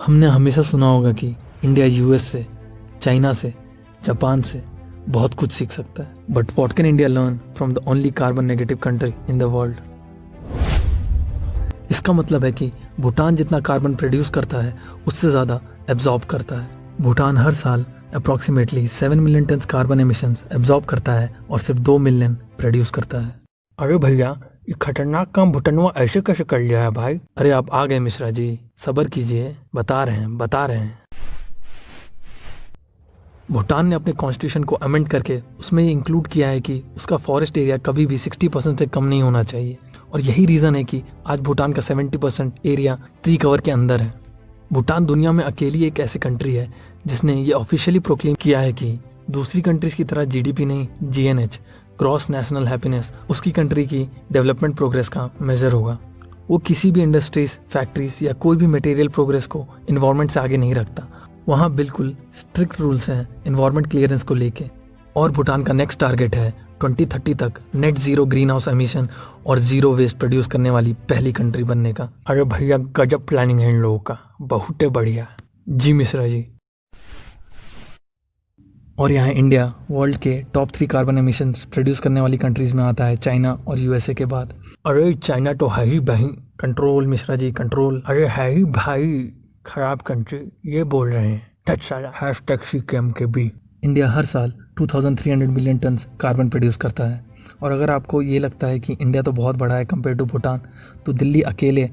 हमने हमेशा सुना होगा कि इंडिया यूएस से, चाइना से, जापान से बहुत कुछ सीख सकता है, but what can India learn from the only carbon negative country in the world. इसका मतलब है कि भूटान जितना कार्बन प्रोड्यूस करता है उससे ज्यादा एब्जॉर्ब करता है। भूटान हर साल approximately 7 million ton carbon emissions absorb करता है और सिर्फ 2 मिलियन प्रोड्यूस करता है। अरे भैया, ये खतरनाक काम भूटानवा ऐसे कैसे कर लिया है भाई? अरे आप आ गए मिश्रा जी, सब्र कीजिए, बता रहे हैं। भूटान ने अपने कॉन्स्टिट्यूशन को अमेंड करके उसमें ये इंक्लूड किया है कि उसका फॉरेस्ट एरिया कभी भी 60% से कम नहीं होना चाहिए, और यही रीजन है कि आज भूटान का 70% एरिया ट्री कवर के अंदर है। भूटान दुनिया में अकेली एक ऐसी कंट्री है जिसने ये ऑफिशियली प्रोक्लेम किया है कि दूसरी कंट्रीज की तरह जीडीपी नहीं, जीएनएच, ग्रॉस नेशनल हैप्पीनेस, उसकी कंट्री की डेवलपमेंट प्रोग्रेस का मेजर होगा। वो किसी भी इंडस्ट्रीज, फैक्ट्रीज या कोई भी मटेरियल प्रोग्रेस को इन्वायरमेंट से आगे नहीं रखता। वहाँ बिल्कुल स्ट्रिक्ट रूल्स हैं इन्वायरमेंट क्लियरेंस को लेके। और भूटान का नेक्स्ट टारगेट है 2030 तक net zero green house emission और जीरो वेस्ट प्रोड्यूस करने वाली पहली कंट्री बनने का। अरे भैया, गजब प्लानिंग है इन लोगों का, बहुत बढ़िया। जी मिश्रा जी। और यहाँ इंडिया वर्ल्ड के टॉप 3 कार्बन एमिशंस प्रोड्यूस करने वाली कंट्रीज में आता है, चाइना और यूएसए के बाद। अरे चाइना तो है ही भाई, कंट्रोल मिश्रा जी, कंट्रोल। अरे है ही भाई, खराब कंट्री ये बोल रहे हैं। Hashtag CKMKB। इंडिया हर साल 2300 मिलियन टन कार्बन प्रोड्यूस करता है। और अगर आपको ये लगता है कि इंडिया तो बहुत बड़ा है कंपेयर टू भूटान, तो दिल्ली अकेले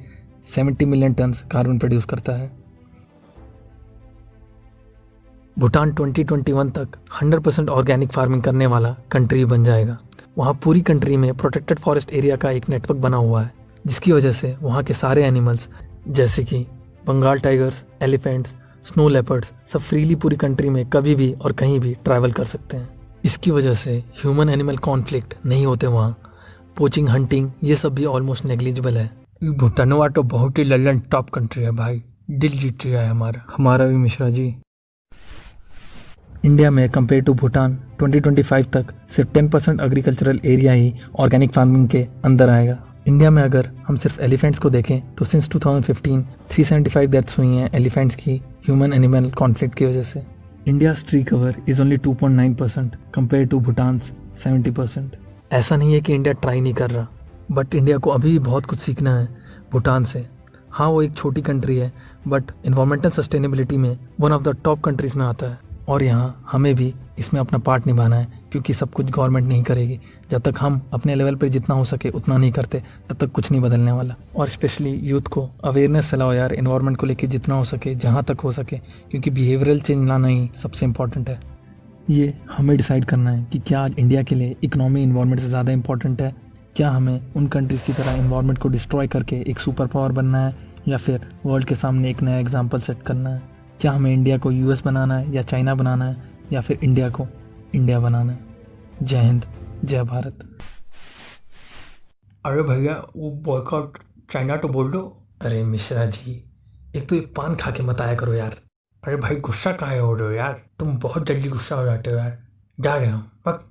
70 मिलियन टन कार्बन प्रोड्यूस करता है। भूटान 2021 तक 100% ऑर्गेनिक फार्मिंग करने वाला कंट्री बन जाएगा। वहाँ पूरी कंट्री में प्रोटेक्टेड फॉरेस्ट एरिया का एक नेटवर्क बना हुआ है, जिसकी वजह से वहाँ के सारे एनिमल्स जैसे कि Bengal tigers, elephants, snow leopards सब फ्रीली पूरी कंट्री में कभी भी और कहीं भी ट्रैवल कर सकते हैं। इसकी वजह से ह्यूमन एनिमल कॉन्फ्लिक्ट नहीं होते वहाँ। पोचिंग, हंटिंग ये सब भी ऑलमोस्ट नेग्लिजिबल है। भूटानवा तो बहुत ही लल्लन टॉप कंट्री है भाई, दिल जीत रहा है हमारा भी मिश्रा जी। इंडिया में कंपेयर टू भूटान 2025 तक सिर्फ 10% एग्रीकल्चरल एरिया ही ऑर्गेनिक फार्मिंग के अंदर आएगा। इंडिया में अगर हम सिर्फ एलिफेंट्स को देखें तो सिंस 2015 375 डेथ्स हुई हैं एलिफेंट्स की ह्यूमन एनिमल कॉन्फ्लिक्ट की वजह से। India tree cover is only 2.9% compare to Bhutan's 70%। ऐसा नहीं है कि इंडिया ट्राई नहीं कर रहा, बट इंडिया को अभी भी बहुत कुछ सीखना है भूटान से। हाँ, वो एक छोटी कंट्री है, बट इन्वायरमेंटल सस्टेनेबिलिटी में one of the top countries में आता है। और यहाँ हमें भी इसमें अपना पार्ट निभाना है, क्योंकि सब कुछ गवर्नमेंट नहीं करेगी। जब तक हम अपने लेवल पर जितना हो सके उतना नहीं करते, तब तक कुछ नहीं बदलने वाला। और स्पेशली यूथ को अवेयरनेस फैलाओ यार, एनवायरनमेंट को लेके जितना हो सके, जहाँ तक हो सके, क्योंकि बिहेवियरल चेंज लाना ही सबसे इम्पोर्टेंट है। ये हमें डिसाइड करना है कि क्या आज इंडिया के लिए इकोनॉमी इन्वायरमेंट से ज़्यादा इंपॉर्टेंट है, क्या हमें उन कंट्रीज़ की तरह इन्वायरमेंट को डिस्ट्रॉय करके एक सुपर पावर बनना है, या फिर वर्ल्ड के सामने एक नया एग्जाम्पल सेट करना है। क्या हमें इंडिया को यूएस बनाना है या चाइना बनाना है, या फिर इंडिया को इंडिया बनाना है। जय हिंद, जय भारत। अरे भैया, वो बॉयकॉट चाइना तो बोल दो। अरे मिश्रा जी, एक तो ये पान खा के मत आया करो यार। अरे भाई, गुस्सा काहे हो रहे हो यार, तुम बहुत जल्दी गुस्सा हो जाते हो यार। जा रहे हो बस।